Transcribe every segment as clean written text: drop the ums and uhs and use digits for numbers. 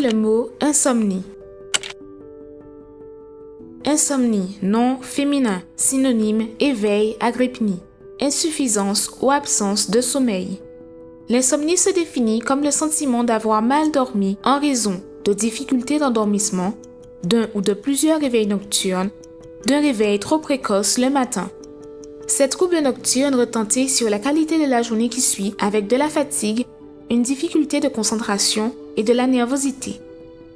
le mot insomnie. Insomnie, nom féminin, synonyme éveil, agrypnie, insuffisance ou absence de sommeil. L'insomnie se définit comme le sentiment d'avoir mal dormi en raison de difficultés d'endormissement, d'un ou de plusieurs réveils nocturnes, d'un réveil trop précoce le matin. Ces troubles nocturnes retentissent sur la qualité de la journée qui suit avec de la fatigue, une difficulté de concentration et de la nervosité.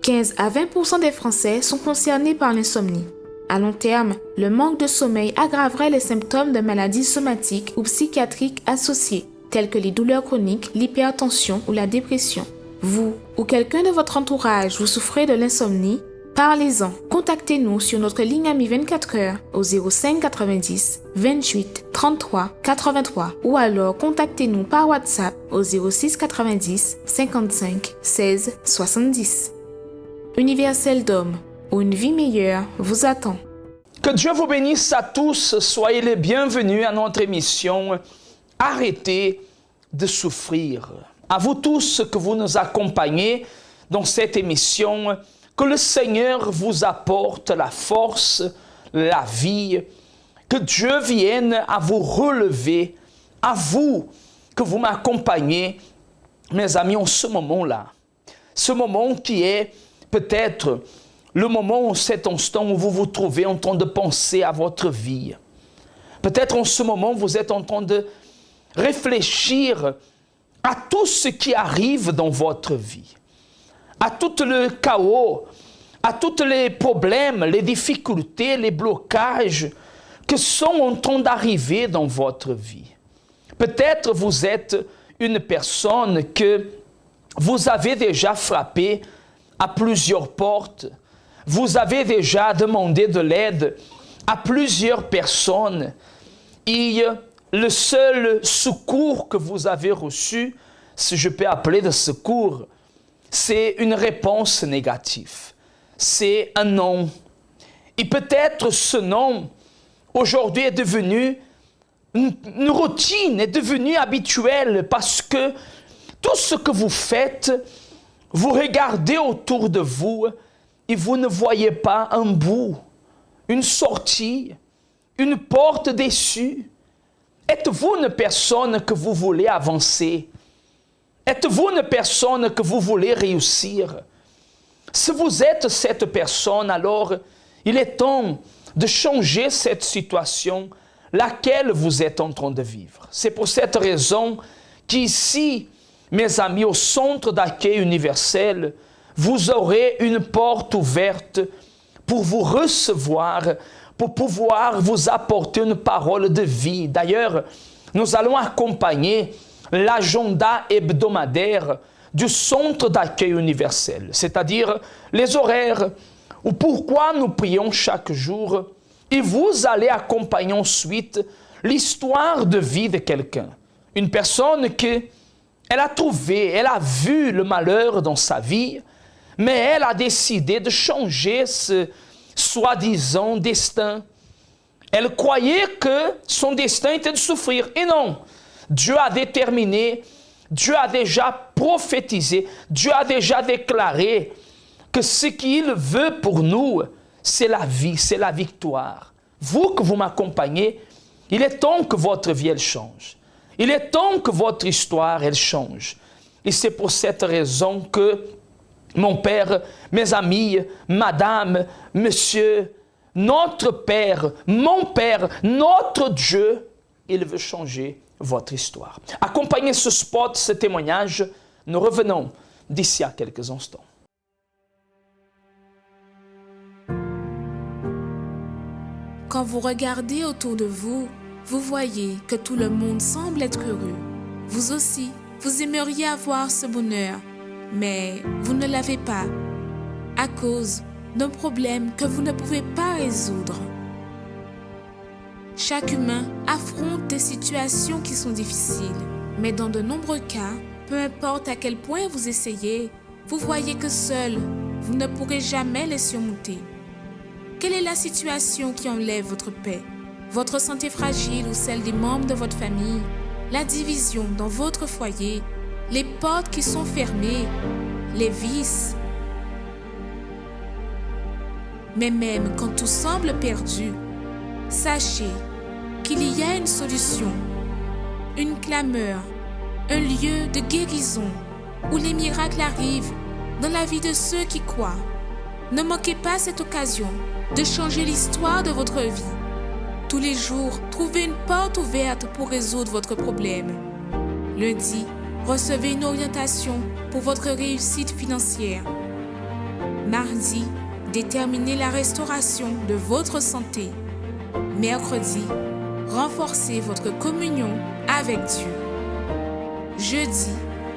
15 à 20% des Français sont concernés par l'insomnie. À long terme, le manque de sommeil aggraverait les symptômes de maladies somatiques ou psychiatriques associées, telles que les douleurs chroniques, l'hypertension ou la dépression. Vous ou quelqu'un de votre entourage, vous souffrez de l'insomnie? Parlez-en. Contactez-nous sur notre ligne Amie 24 heures au 05 90 28 33 83 ou alors contactez-nous par WhatsApp au 06 90 55 16 70. Universel d'Homme, où une vie meilleure vous attend. Que Dieu vous bénisse à tous. Soyez les bienvenus à notre émission Arrêtez de souffrir. À vous tous que vous nous accompagnez dans cette émission, que le Seigneur vous apporte la force, la vie, que Dieu vienne à vous relever, à vous que vous m'accompagnez, mes amis, en ce moment-là. Ce moment qui est peut-être le moment, cet instant où vous vous trouvez en train de penser à votre vie. Peut-être en ce moment, vous êtes en train de réfléchir à tout ce qui arrive dans votre vie, à tout le chaos, à tous les problèmes, les difficultés, les blocages qui sont en train d'arriver dans votre vie. Peut-être vous êtes une personne que vous avez déjà frappé à plusieurs portes, vous avez déjà demandé de l'aide à plusieurs personnes et le seul secours que vous avez reçu, si je peux appeler de secours, c'est une réponse négative. C'est un non. Et peut-être ce non, aujourd'hui, est devenu une routine, est devenu habituel parce que tout ce que vous faites, vous regardez autour de vous et vous ne voyez pas un bout, une sortie, une porte d'issue. Êtes-vous une personne que vous voulez avancer? Êtes-vous une personne que vous voulez réussir? Si vous êtes cette personne, alors il est temps de changer cette situation laquelle vous êtes en train de vivre. C'est pour cette raison qu'ici, mes amis, au centre d'accueil universel, vous aurez une porte ouverte pour vous recevoir, pour pouvoir vous apporter une parole de vie. D'ailleurs, nous allons accompagner l'agenda hebdomadaire du centre d'accueil universel, c'est-à-dire les horaires ou pourquoi nous prions chaque jour, et vous allez accompagner ensuite l'histoire de vie de quelqu'un. Une personne qui, elle a trouvé, elle a vu le malheur dans sa vie, mais elle a décidé de changer ce soi-disant destin. Elle croyait que son destin était de souffrir, et non. Dieu a déterminé, Dieu a déjà prophétisé, Dieu a déjà déclaré que ce qu'il veut pour nous, c'est la vie, c'est la victoire. Vous que vous m'accompagnez, il est temps que votre vie, elle change. Il est temps que votre histoire, elle change. Et c'est pour cette raison que mon Père, mes amis, Madame, Monsieur, notre Père, mon Père, notre Dieu, il veut changer votre histoire. Accompagnez ce spot, ce témoignage. Nous revenons d'ici à quelques instants. Quand vous regardez autour de vous, vous voyez que tout le monde semble être heureux. Vous aussi, vous aimeriez avoir ce bonheur, mais vous ne l'avez pas à cause d'un problème que vous ne pouvez pas résoudre. Chaque humain affronte des situations qui sont difficiles, mais dans de nombreux cas, peu importe à quel point vous essayez, vous voyez que seul, vous ne pourrez jamais les surmonter. Quelle est la situation qui enlève votre paix? Votre santé fragile ou celle des membres de votre famille? La division dans votre foyer? Les portes qui sont fermées? Les vices? Mais même quand tout semble perdu, sachez qu'il y a une solution, une clameur, un lieu de guérison où les miracles arrivent dans la vie de ceux qui croient. Ne manquez pas cette occasion de changer l'histoire de votre vie. Tous les jours, trouvez une porte ouverte pour résoudre votre problème. Lundi, recevez une orientation pour votre réussite financière. Mardi, déterminez la restauration de votre santé. Mercredi, renforcez votre communion avec Dieu. Jeudi,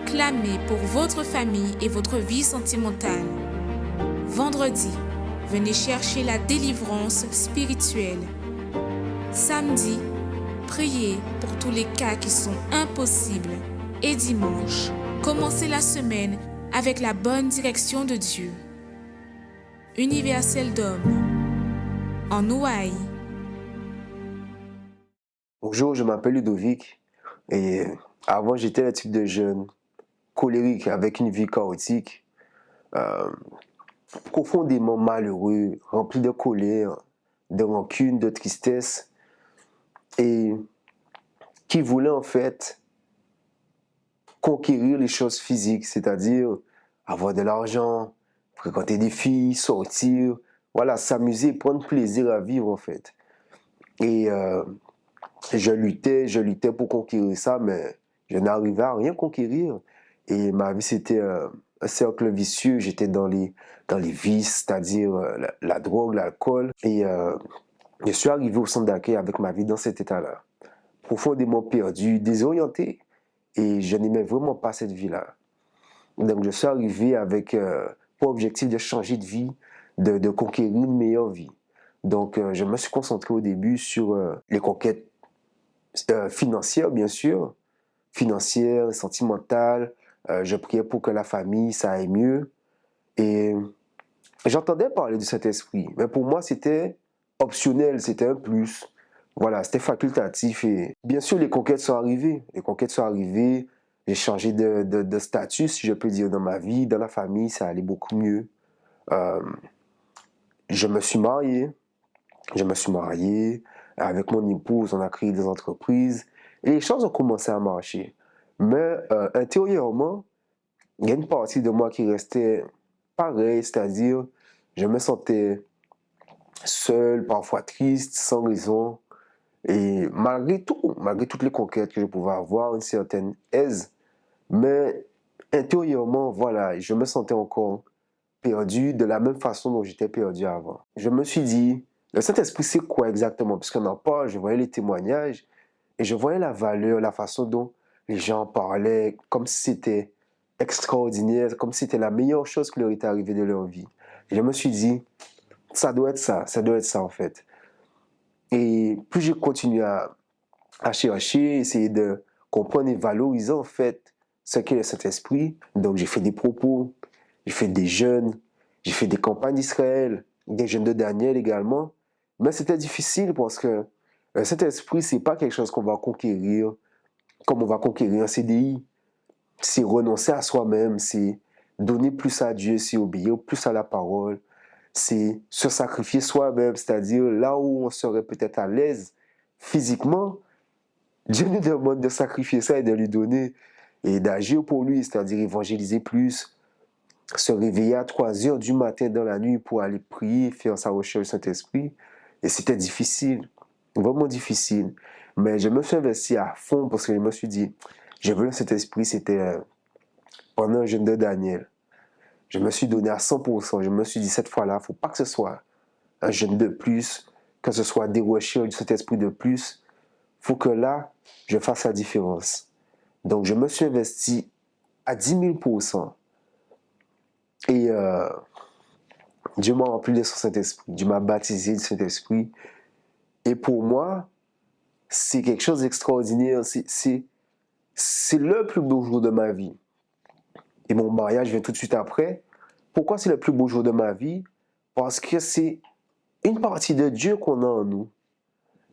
clamez pour votre famille et votre vie sentimentale. Vendredi, venez chercher la délivrance spirituelle. Samedi, priez pour tous les cas qui sont impossibles. Et dimanche, commencez la semaine avec la bonne direction de Dieu. Universel d'homme, en Ouaille. Bonjour, je m'appelle Ludovic et avant j'étais le type de jeune colérique avec une vie chaotique, profondément malheureux, rempli de colère, de rancune, de tristesse et qui voulait en fait conquérir les choses physiques, c'est-à-dire avoir de l'argent, fréquenter des filles, sortir, voilà, s'amuser, prendre plaisir à vivre en fait. Et je luttais pour conquérir ça, mais je n'arrivais à rien conquérir. Et ma vie, c'était un cercle vicieux. J'étais dans les vices, c'est-à-dire la drogue, l'alcool. Et je suis arrivé au centre d'accueil avec ma vie dans cet état-là. Profondément perdu, désorienté. Et je n'aimais vraiment pas cette vie-là. Donc je suis arrivé avec pour objectif de changer de vie, de conquérir une meilleure vie. Donc je me suis concentré au début sur les conquêtes financières, bien sûr, financières, sentimentales. Je priais pour que la famille, ça aille mieux. Et j'entendais parler du Saint-Esprit, mais pour moi, c'était optionnel, c'était un plus. Voilà, c'était facultatif. Et bien sûr, les conquêtes sont arrivées. Les conquêtes sont arrivées. J'ai changé de statut, si je peux dire, dans ma vie, dans la famille, ça allait beaucoup mieux. Je me suis marié. Avec mon épouse, on a créé des entreprises et les choses ont commencé à marcher. Mais intérieurement, il y a une partie de moi qui restait pareille, c'est-à-dire je me sentais seul, parfois triste, sans raison. Et malgré toutes les conquêtes que je pouvais avoir, une certaine aise, mais intérieurement, voilà, je me sentais encore perdu de la même façon dont j'étais perdu avant. Je me suis dit, le Saint-Esprit, c'est quoi exactement? Puisqu'on en parle, je voyais les témoignages et je voyais la valeur, la façon dont les gens parlaient, comme si c'était extraordinaire, comme si c'était la meilleure chose qui leur était arrivée de leur vie. Et je me suis dit, ça doit être ça en fait. Et plus j'ai continué à chercher, essayer de comprendre et valoriser en fait ce qu'est le Saint-Esprit. Donc j'ai fait des propos, j'ai fait des jeûnes, j'ai fait des campagnes d'Israël, des jeûnes de Daniel également. Mais c'était difficile parce que le Saint-Esprit, c'est pas quelque chose qu'on va conquérir comme on va conquérir un CDI. C'est renoncer à soi-même, c'est donner plus à Dieu, c'est obéir plus à la parole, c'est se sacrifier soi-même, c'est-à-dire là où on serait peut-être à l'aise physiquement, Dieu nous demande de sacrifier ça et de lui donner et d'agir pour lui, c'est-à-dire évangéliser plus, se réveiller à 3 heures du matin dans la nuit pour aller prier, faire sa recherche du Saint-Esprit. Et c'était difficile, vraiment difficile. Mais je me suis investi à fond parce que je me suis dit, je veux le Saint-Esprit, c'était pendant un jeûne de Daniel. Je me suis donné à 100%. Je me suis dit, cette fois-là, il ne faut pas que ce soit un jeûne de plus, que ce soit des recherches du Saint-Esprit de plus. Il faut que là, je fasse la différence. Donc, je me suis investi à 10 000%. Et Dieu m'a rempli de son Saint-Esprit. Dieu m'a baptisé du Saint-Esprit. Et pour moi, c'est quelque chose d'extraordinaire. C'est le plus beau jour de ma vie. Et mon mariage vient tout de suite après. Pourquoi c'est le plus beau jour de ma vie? Parce que c'est une partie de Dieu qu'on a en nous.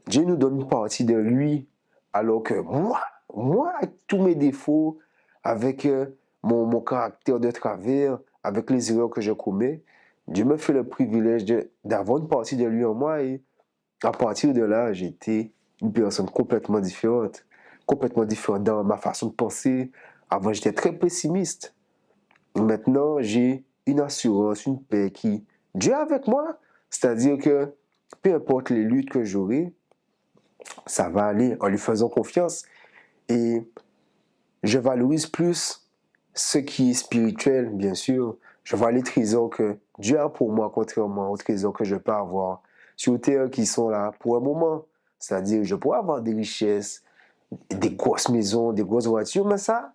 Dieu nous donne une partie de lui. Alors que moi, avec tous mes défauts, avec mon caractère de travers, avec les erreurs que je commets, Dieu me fait le privilège d'avoir une partie de lui en moi et à partir de là, j'étais une personne complètement différente dans ma façon de penser. Avant, j'étais très pessimiste. Maintenant, j'ai une assurance, une paix qui... Dieu est avec moi. C'est-à-dire que peu importe les luttes que j'aurai, ça va aller en lui faisant confiance. Et je valorise plus ce qui est spirituel, bien sûr. Je vois les trésors que Dieu a pour moi, contrairement aux trésors que je peux avoir sur terre qui sont là pour un moment. C'est-à-dire, je pourrais avoir des richesses, des grosses maisons, des grosses voitures, mais ça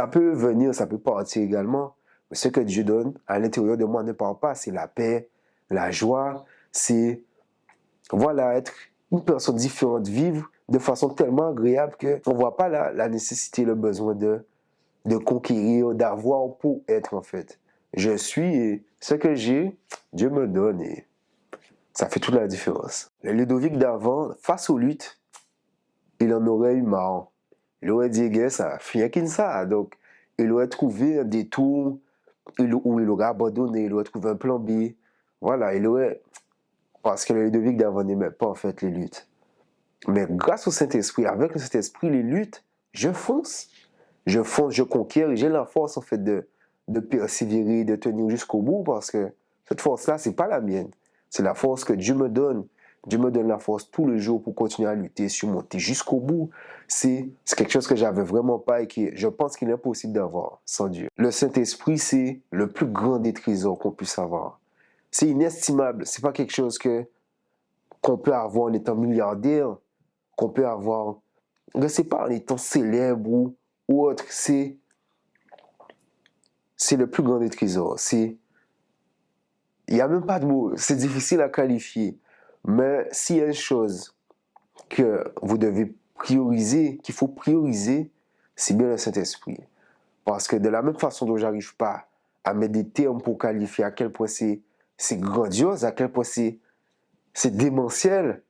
peut venir, ça peut partir également. Mais ce que Dieu donne à l'intérieur de moi ne part pas. C'est la paix, la joie, c'est, voilà, être une personne différente, vivre de façon tellement agréable qu'on ne voit pas la nécessité, le besoin de conquérir, d'avoir pour être en fait. Je suis et ce que j'ai, Dieu me donne et ça fait toute la différence. Le Ludovic d'avant, face aux luttes, il en aurait eu marre. Il aurait dit, gars, ça fait qu'une ça. Donc, il aurait trouvé un détour où il aurait abandonné, il aurait trouvé un plan B. Voilà, il aurait... Parce que le Ludovic d'avant n'aimait pas en fait les luttes. Mais grâce au Saint-Esprit, avec le Saint-Esprit, les luttes, je fonce, je conquiers et j'ai la force en fait de persévérer, de tenir jusqu'au bout parce que cette force-là, c'est pas la mienne. C'est la force que Dieu me donne. Dieu me donne la force tous les jours pour continuer à lutter, surmonter jusqu'au bout. C'est quelque chose que j'avais vraiment pas et que je pense qu'il est impossible d'avoir sans Dieu. Le Saint-Esprit, c'est le plus grand des trésors qu'on puisse avoir. C'est inestimable. C'est pas quelque chose qu'on peut avoir en étant milliardaire, qu'on peut avoir, je sais pas, en étant célèbre ou autre. C'est le plus grand des trésors. Il n'y a même pas de mots. C'est difficile à qualifier. Mais s'il y a une chose que vous devez prioriser, qu'il faut prioriser, c'est bien le Saint-Esprit. Parce que de la même façon dont j'arrive pas à mettre des termes pour qualifier à quel point c'est grandiose, à quel point c'est démentiel,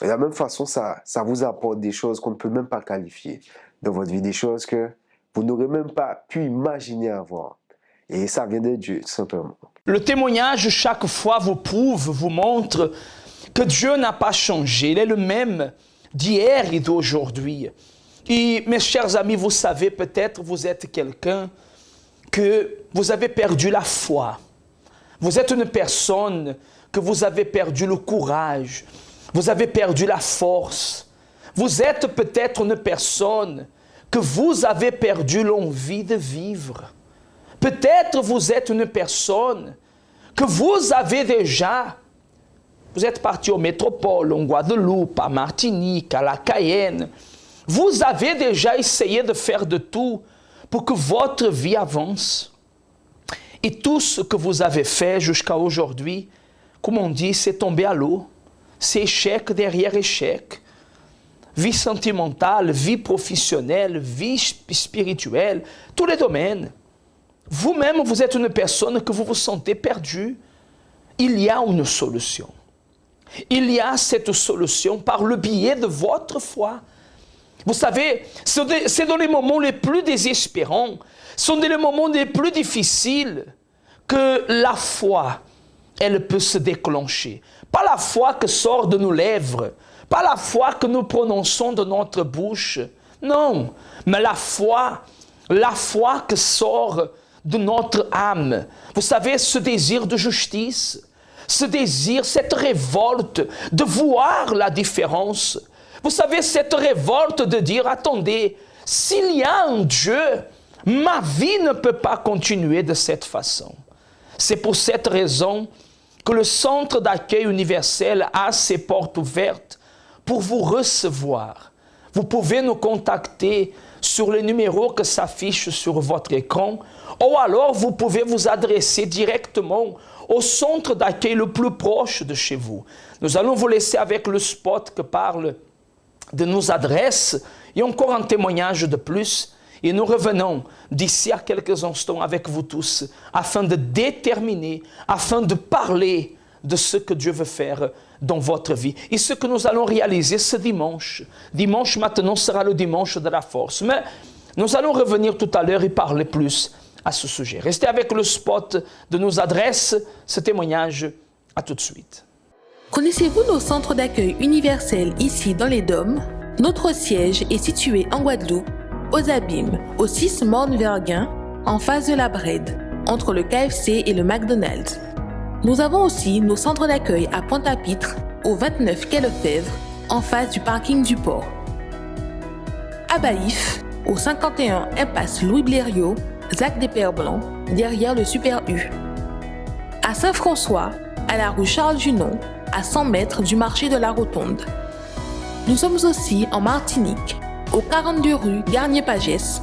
de la même façon, ça vous apporte des choses qu'on ne peut même pas qualifier dans votre vie, des choses que vous n'aurez même pas pu imaginer avoir. Et ça vient de Dieu, tout simplement. Le témoignage, chaque fois, vous prouve, vous montre que Dieu n'a pas changé. Il est le même d'hier et d'aujourd'hui. Et mes chers amis, vous savez, peut-être vous êtes quelqu'un que vous avez perdu la foi. Vous êtes une personne que vous avez perdu le courage. Vous avez perdu la force. Vous êtes peut-être une personne que vous avez perdu l'envie de vivre. Peut-être vous êtes une personne que vous avez déjà... Vous êtes parti aux métropoles, en Guadeloupe, à Martinique, à la Cayenne. Vous avez déjà essayé de faire de tout pour que votre vie avance. Et tout ce que vous avez fait jusqu'à aujourd'hui, comme on dit, c'est tombé à l'eau. C'est échec derrière échec. Vie sentimentale, vie professionnelle, vie spirituelle, tous les domaines. Vous-même, vous êtes une personne que vous vous sentez perdu. Il y a une solution. Il y a cette solution par le biais de votre foi. Vous savez, c'est dans les moments les plus désespérants, ce sont dans les moments les plus difficiles que la foi, elle peut se déclencher. Pas la foi qui sort de nos lèvres, pas la foi que nous prononçons de notre bouche, non, mais la foi qui sort de notre âme. Vous savez, ce désir de justice, ce désir, cette révolte de voir la différence. Vous savez, cette révolte de dire, attendez, s'il y a un Dieu, ma vie ne peut pas continuer de cette façon. C'est pour cette raison que le Centre d'accueil universel a ses portes ouvertes pour vous recevoir. Vous pouvez nous contacter sur le numéro que s'affiche sur votre écran ou alors vous pouvez vous adresser directement au centre d'accueil le plus proche de chez vous. Nous allons vous laisser avec le spot qui parle de nos adresses et encore un témoignage de plus. Et nous revenons d'ici à quelques instants avec vous tous afin de déterminer, afin de parler de ce que Dieu veut faire dans votre vie. Et ce que nous allons réaliser ce dimanche. Dimanche maintenant sera le dimanche de la force. Mais nous allons revenir tout à l'heure et parler plus à ce sujet. Restez avec le spot de nos adresses, ce témoignage. À tout de suite. Connaissez-vous nos centres d'accueil universels ici dans les Dômes? Notre siège est situé en Guadeloupe, aux Abîmes, au 6 Morne-Verguin, en face de la Brède, entre le KFC et le McDonald's. Nous avons aussi nos centres d'accueil à Pointe-à-Pitre, au 29 quai Lefebvre, en face du parking du port. À Baïf, au 51 impasse Louis Blériot, Zac des Pères Blancs, derrière le Super U. À Saint-François, à la rue Charles-Junon, à 100 mètres du marché de la Rotonde. Nous sommes aussi en Martinique, au 42 rue Garnier-Pagès,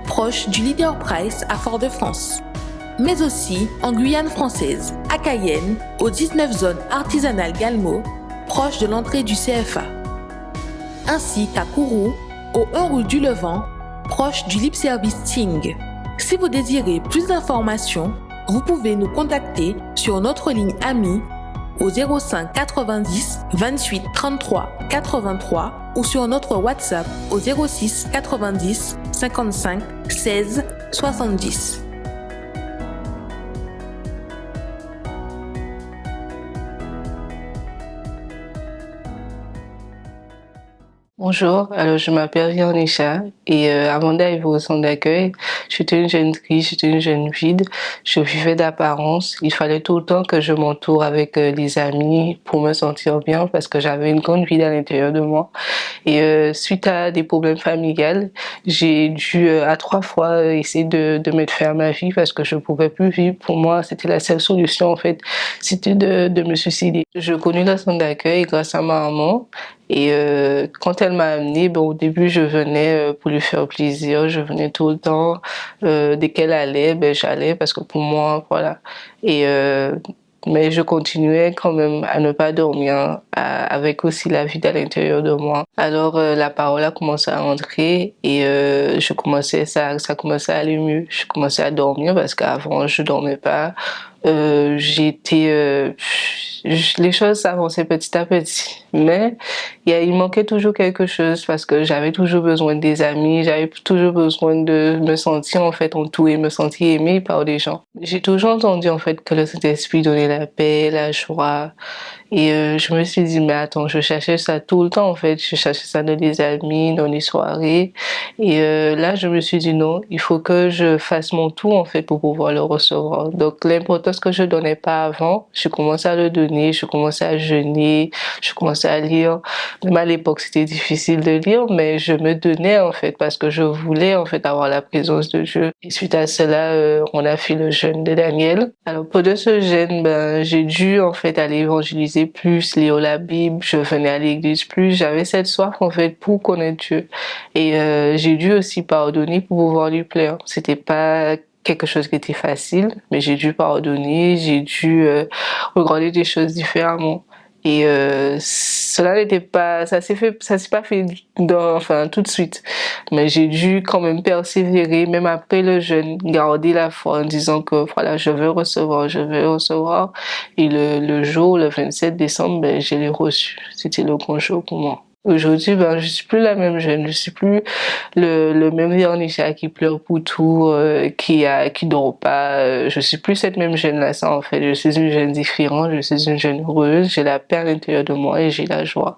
proche du Leader Price à Fort-de-France. Mais aussi en Guyane française, à Cayenne, au 19 zone artisanale Galmo, proche de l'entrée du CFA. Ainsi qu'à Kourou, au 1 rue du Levant, proche du Lip Service Ting. Si vous désirez plus d'informations, vous pouvez nous contacter sur notre ligne AMI au 05 90 28 33 83 ou sur notre WhatsApp au 06 90 55 16 70. Bonjour, alors je m'appelle Véronicha et avant d'arriver au centre d'accueil, j'étais une jeune fille, j'étais une jeune vide, je vivais d'apparence. Il fallait tout le temps que je m'entoure avec les amis pour me sentir bien parce que j'avais une grande vide à l'intérieur de moi. Et suite à des problèmes familiales, j'ai dû à 3 fois essayer de mettre fin à ma vie parce que je pouvais plus vivre. Pour moi, c'était la seule solution en fait, c'était de me suicider. Je connais le centre d'accueil grâce à ma maman. Et quand elle m'a amenée, au début je venais pour lui faire plaisir, je venais tout le temps. Dès qu'elle allait, j'allais parce que pour moi, voilà. Et mais je continuais quand même à ne pas dormir, avec aussi la vie à l'intérieur de moi. Alors la parole a commencé à entrer et ça commençait à aller mieux. Je commençais à dormir parce qu'avant je dormais pas. Les choses s'avançaient petit à petit, mais il manquait toujours quelque chose parce que j'avais toujours besoin des amis, j'avais toujours besoin de me sentir en fait entourée, me sentir aimée par des gens. J'ai toujours entendu en fait que le Saint-Esprit donnait la paix, la joie. Et je me suis dit, mais attends, je cherchais ça tout le temps en fait, je cherchais ça dans les amis, dans les soirées. Et là, je me suis dit non, il faut que je fasse mon tout en fait pour pouvoir le recevoir. Donc l'importance que je donnais pas avant, je commençais à le donner, je commençais à jeûner, je commençais à lire. Même à l'époque, c'était difficile de lire, mais je me donnais en fait parce que je voulais en fait avoir la présence de Dieu. Et suite à cela, on a fait le jeûne de Daniel. Alors pendant ce jeûne, j'ai dû en fait aller évangéliser plus, lire la Bible, je venais à l'église plus, j'avais cette soif en fait pour connaître Dieu. Et j'ai dû aussi pardonner pour pouvoir lui plaire. C'était pas quelque chose qui était facile, mais j'ai dû pardonner, j'ai dû regarder des choses différemment. Et cela n'était pas, ça s'est pas fait tout de suite. Mais j'ai dû quand même persévérer, même après le jeûne, garder la foi en disant que voilà, je veux recevoir. Et le jour, le 27 décembre, je l'ai reçu. C'était le grand jour pour moi. Aujourd'hui, je suis plus la même jeune, je suis plus le même Véronicha qui pleure pour tout, qui dort pas. Je suis plus cette même jeune là, ça en fait. Je suis une jeune différente, je suis une jeune heureuse, j'ai la paix à l'intérieur de moi et j'ai la joie.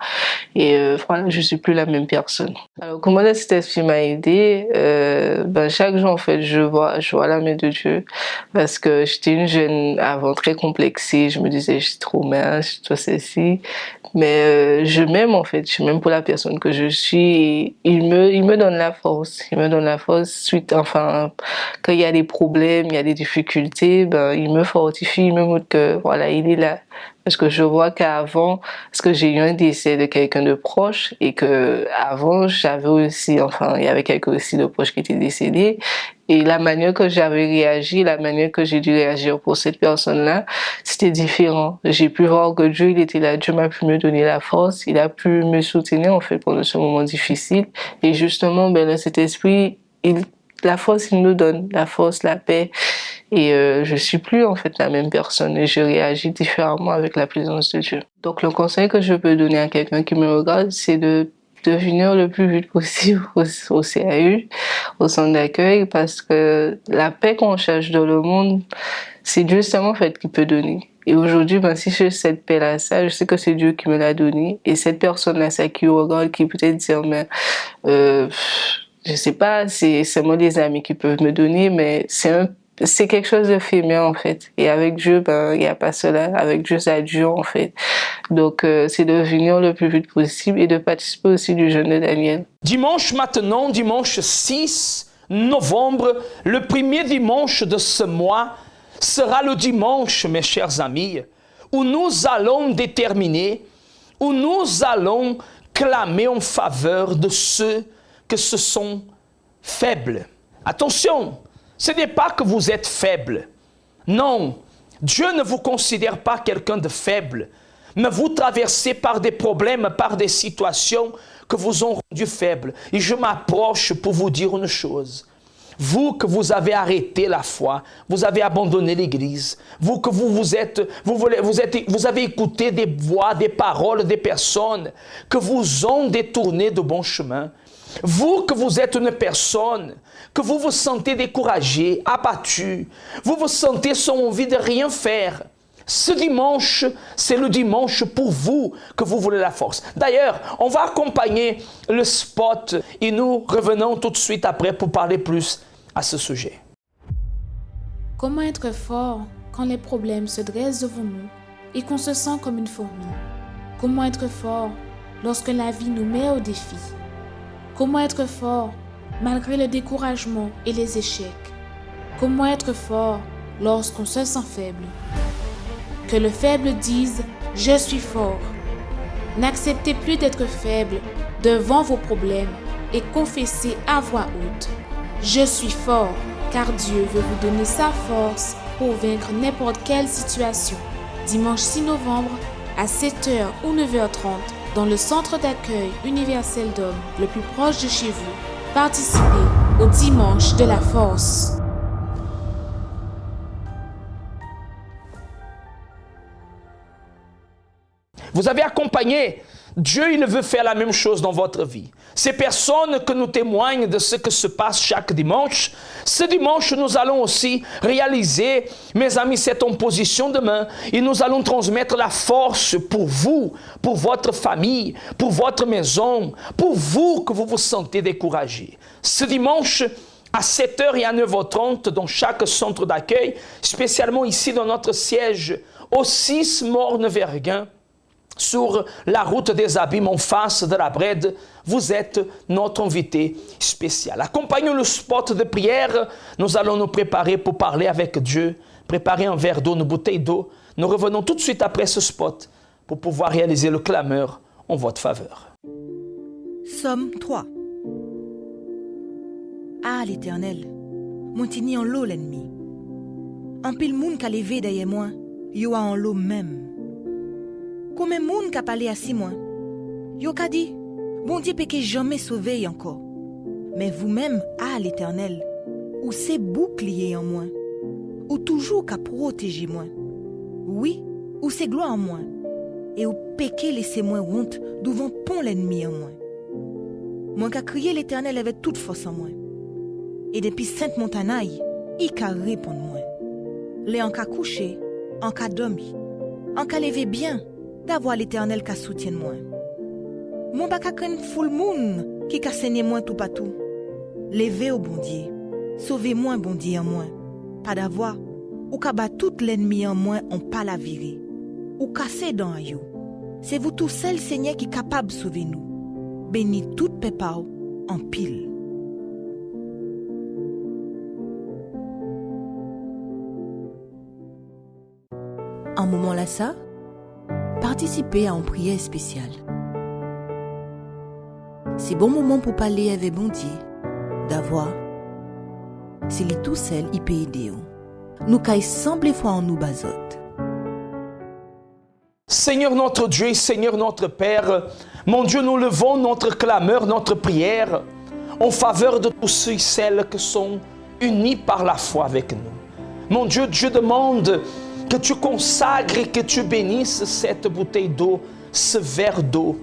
Et voilà, je suis plus la même personne. Alors comment le Saint-Esprit m'a aidée? Chaque jour en fait, je vois la main de Dieu parce que j'étais une jeune avant très complexée. Je me disais, je suis trop mince, je suis trop ceci. Mais je m'aime en fait, je m'aime pour la personne que je suis. Il me donne la force. Il me donne la force quand il y a des problèmes, il y a des difficultés, il me fortifie, il me montre que voilà, il est là. Parce que je vois qu'avant, parce que j'ai eu un décès de quelqu'un de proche et que avant j'avais aussi, il y avait quelqu'un aussi de proche qui était décédé. Et la manière que j'avais réagi, la manière que j'ai dû réagir pour cette personne-là, c'était différent. J'ai pu voir que Dieu, il était là. Dieu m'a pu me donner la force. Il a pu me soutenir, en fait, pendant ce moment difficile. Et justement, cet esprit, la force, il nous donne. La force, la paix. Et je suis plus, en fait, la même personne. Et je réagis différemment avec la présence de Dieu. Donc, le conseil que je peux donner à quelqu'un qui me regarde, c'est de de venir le plus vite possible au CAU, au centre d'accueil, parce que la paix qu'on cherche dans le monde, c'est Dieu seulement en fait qui peut donner. Et aujourd'hui, si je cette paix-là, ça, je sais que c'est Dieu qui me l'a donné. Et cette personne-là, ça qui regarde, qui peut-être dire, mais je sais pas, c'est seulement des amis qui peuvent me donner, mais c'est quelque chose d'éphémère en fait. Et avec Dieu, il n'y a pas cela. Avec Dieu, ça dure en fait. Donc, c'est de venir le plus vite possible et de participer aussi du jeûne de Daniel. Dimanche maintenant, dimanche 6 novembre, le premier dimanche de ce mois, sera le dimanche, mes chers amis, où nous allons déterminer, où nous allons clamer en faveur de ceux que ce sont faibles. Attention, ce n'est pas que vous êtes faible. Non, Dieu ne vous considère pas quelqu'un de faible, mais vous traversez par des problèmes, par des situations que vous ont rendu faible. Et je m'approche pour vous dire une chose. Vous que vous avez arrêté la foi, vous avez abandonné l'Église, vous que vous avez écouté des voix, des paroles des personnes que vous ont détourné de bon chemin. Vous que vous êtes une personne, que vous vous sentez découragé, abattu, vous vous sentez sans envie de rien faire. Ce dimanche, c'est le dimanche pour vous que vous voulez la force. D'ailleurs, on va accompagner le spot et nous revenons tout de suite après pour parler plus à ce sujet. Comment être fort quand les problèmes se dressent devant nous et qu'on se sent comme une fourmi? Comment être fort lorsque la vie nous met au défi? Comment être fort malgré le découragement et les échecs? Comment être fort lorsqu'on se sent faible? Que le faible dise « Je suis fort ». N'acceptez plus d'être faible devant vos problèmes et confessez à voix haute « Je suis fort » car Dieu veut vous donner sa force pour vaincre n'importe quelle situation. Dimanche 6 novembre à 7h ou 9h30 dans le centre d'accueil universel d'hommes le plus proche de chez vous. Participez au Dimanche de la Force. Vous avez accompagné. Dieu, il veut faire la même chose dans votre vie. Ces personnes que nous témoignent de ce que se passe chaque dimanche, ce dimanche, nous allons aussi réaliser, mes amis, cette opposition de main et nous allons transmettre la force pour vous, pour votre famille, pour votre maison, pour vous que vous vous sentez découragé. Ce dimanche, à 7h et à 9h30 dans chaque centre d'accueil, spécialement ici dans notre siège au 6 Morne-Verguin, sur la route des Abîmes en face de la Brède, vous êtes notre invité spécial. Accompagnons le spot de prière, nous allons nous préparer pour parler avec Dieu, préparer un verre d'eau, une bouteille d'eau. Nous revenons tout de suite après ce spot pour pouvoir réaliser le clameur en votre faveur. Somme 3. Ah l'Éternel, mon tini en l'eau l'ennemi. En pile moun qu'a levé derrière moi, yo a en l'eau même. Combien moun qu'a parlé à si moi? Yo qu'a dit, bon Dieu peut que jamais sauvé encore. Mais vous-même, ah l'Éternel, ou c'est bouclier en moi, ou toujours qu'a protégé moi. Oui, ou c'est gloire en moi, et ou péché laissez-moi honte devant pont l'ennemi en moi. Moi qu'a crié l'Éternel avec toute force en moi. Et depuis Sainte Montanaille, il qu'a répondu moi. Les en qu'a couché, en qu'a dormi, en qu'a levé bien, d'avoir l'Éternel qu'a soutienne moi. Mon pas qu'a craindre foule moun qui qu'a saigné moi tout partout. Levez au bon Dieu, sauvez-moi bon Dieu en moi. Pas d'avoir, ou qu'a bat tout l'ennemi en moi on pas la virer. Ou casser dans un yo. C'est vous tout seul Seigneur qui est capable de sauver nous. Bénis toute pépao en pile. En moment là ça, participez à une prière spéciale. C'est bon moment pour parler avec bon Dieu, d'avoir. C'est lui tout seul, il peut aider. Nous caille semble fois en nous bazote. Seigneur notre Dieu, Seigneur notre Père, mon Dieu, nous levons notre clameur, notre prière en faveur de tous ceux et celles qui sont unis par la foi avec nous. Mon Dieu, je demande que tu consacres et que tu bénisses cette bouteille d'eau, ce verre d'eau.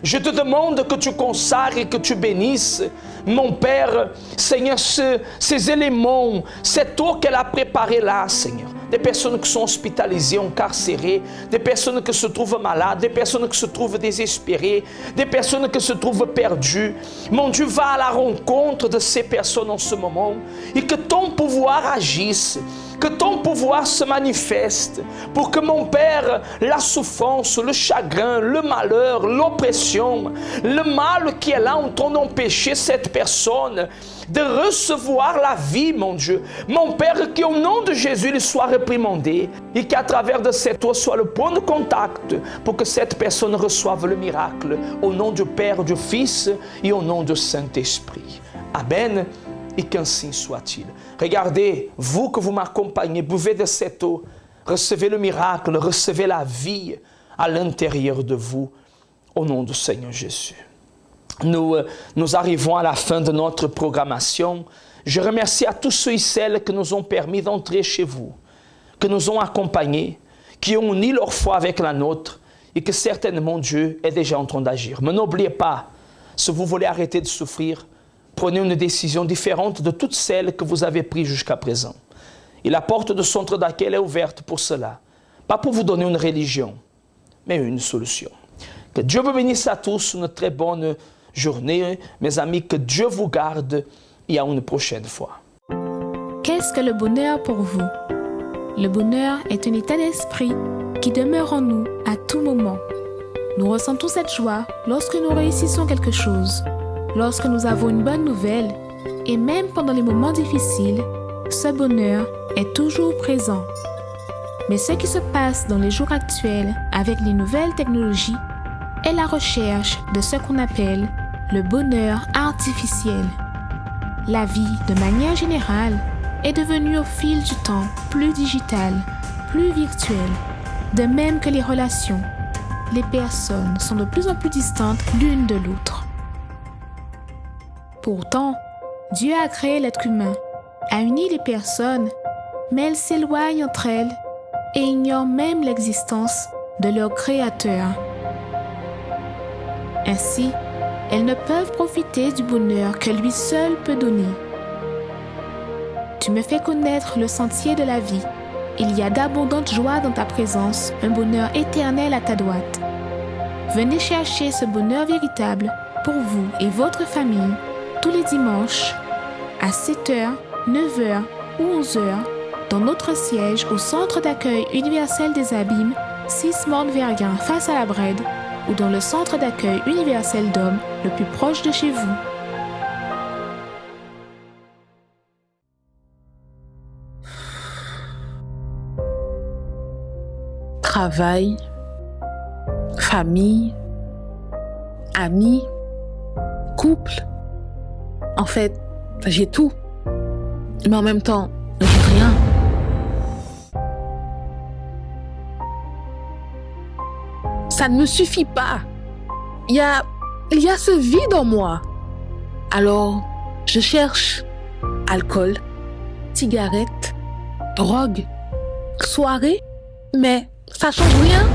Je te demande que tu consacres et que tu bénisses, mon Père, Seigneur, ces éléments, cette eau qu'elle a préparée là, Seigneur. Des personnes qui sont hospitalisées, incarcérées, des personnes qui se trouvent malades, des personnes qui se trouvent désespérées, des personnes qui se trouvent perdues. Mon Dieu, va à la rencontre de ces personnes en ce moment et que ton pouvoir agisse, que ton pouvoir se manifeste pour que, mon Père, la souffrance, le chagrin, le malheur, l'oppression, le mal qui est là en train d'empêcher cette personne de recevoir la vie, mon Dieu. Mon Père, qu'au nom de Jésus, il soit réprimandé et qu'à travers de cette eau soit le point de contact pour que cette personne reçoive le miracle. Au nom du Père, du Fils et au nom du Saint-Esprit. Amen. Et qu'ainsi soit-il. Regardez, vous que vous m'accompagnez, buvez de cette eau, recevez le miracle, recevez la vie à l'intérieur de vous, au nom du Seigneur Jésus. Nous arrivons à la fin de notre programmation. Je remercie à tous ceux et celles qui nous ont permis d'entrer chez vous, qui nous ont accompagnés, qui ont uni leur foi avec la nôtre et que certainement Dieu est déjà en train d'agir. Mais n'oubliez pas, si vous voulez arrêter de souffrir, prenez une décision différente de toutes celles que vous avez prises jusqu'à présent. Et la porte de centre d'accueil est ouverte pour cela. Pas pour vous donner une religion, mais une solution. Que Dieu vous bénisse à tous, une très bonne journée, mes amis, que Dieu vous garde et à une prochaine fois. Qu'est-ce que le bonheur pour vous? Le bonheur est un état d'esprit qui demeure en nous à tout moment. Nous ressentons cette joie lorsque nous réussissons quelque chose, lorsque nous avons une bonne nouvelle, et même pendant les moments difficiles, ce bonheur est toujours présent. Mais ce qui se passe dans les jours actuels avec les nouvelles technologies est la recherche de ce qu'on appelle le bonheur artificiel. La vie, de manière générale, est devenue au fil du temps plus digitale, plus virtuelle, de même que les relations. Les personnes sont de plus en plus distantes l'une de l'autre. Pourtant, Dieu a créé l'être humain, a uni les personnes, mais elles s'éloignent entre elles et ignorent même l'existence de leur Créateur. Ainsi, elles ne peuvent profiter du bonheur que lui seul peut donner. Tu me fais connaître le sentier de la vie. Il y a d'abondantes joies dans ta présence, un bonheur éternel à ta droite. Venez chercher ce bonheur véritable pour vous et votre famille tous les dimanches à 7h, 9h ou 11h dans notre siège au Centre d'accueil universel des Abîmes, 6 Morne-Verguin face à la Brède, ou dans le centre d'accueil universel d'hommes le plus proche de chez vous. Travail, famille, amis, couple. En fait, j'ai tout. Mais en même temps, j'ai rien. Ça ne me suffit pas. Il y a ce vide en moi. Alors, je cherche alcool, cigarettes, drogue, soirée, mais ça change rien.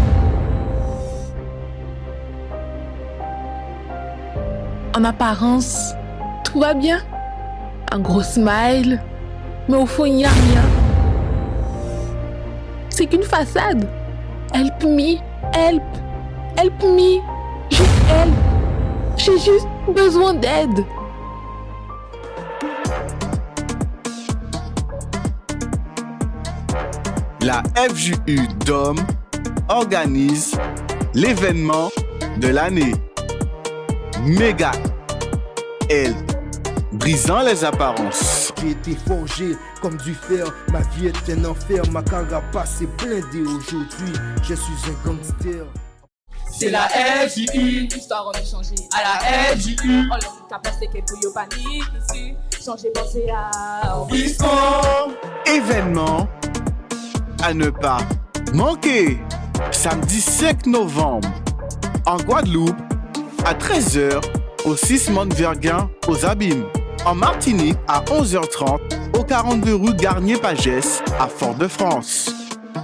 En apparence, tout va bien. Un gros smile, mais au fond, il n'y a rien. C'est qu'une façade. Help me, help. Help me, juste help. J'ai juste besoin d'aide. La FJU Dôme organise l'événement de l'année. Méga Help, brisant les apparences. J'ai été forgé comme du fer, ma vie est un enfer, ma carapace est blindée aujourd'hui, je suis un gangster. C'est la FJU, l'histoire on est changé à la FJU. On leur dit qu'à passer quelques yo panique ici, changer penser à Biscom. Événement à ne pas manquer. Samedi 5 novembre, en Guadeloupe, à 13h, au 6 Morne-Verguin, aux Abîmes. En Martinique, à 11h30, au 42 rue Garnier-Pagès, à Fort-de-France.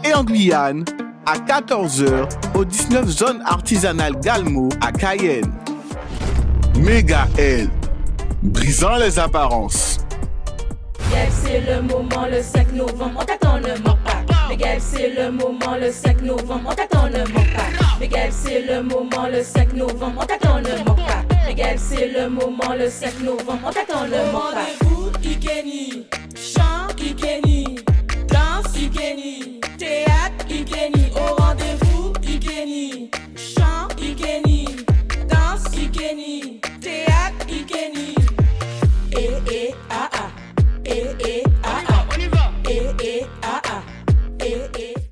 Et en Guyane, à 14h au 19 Zone Artisanale Galmo à Cayenne. Méga L, brisant les apparences. Miguel, c'est le moment, le 5 novembre, on t'attend, ne manque pas. Miguel, c'est le moment, le 5 novembre, on t'attend, ne manque pas. Miguel, c'est le moment, le 5 novembre, on t'attend, ne manque pas. Miguel, c'est le moment, le 5 novembre, on t'attend, ne manque pas.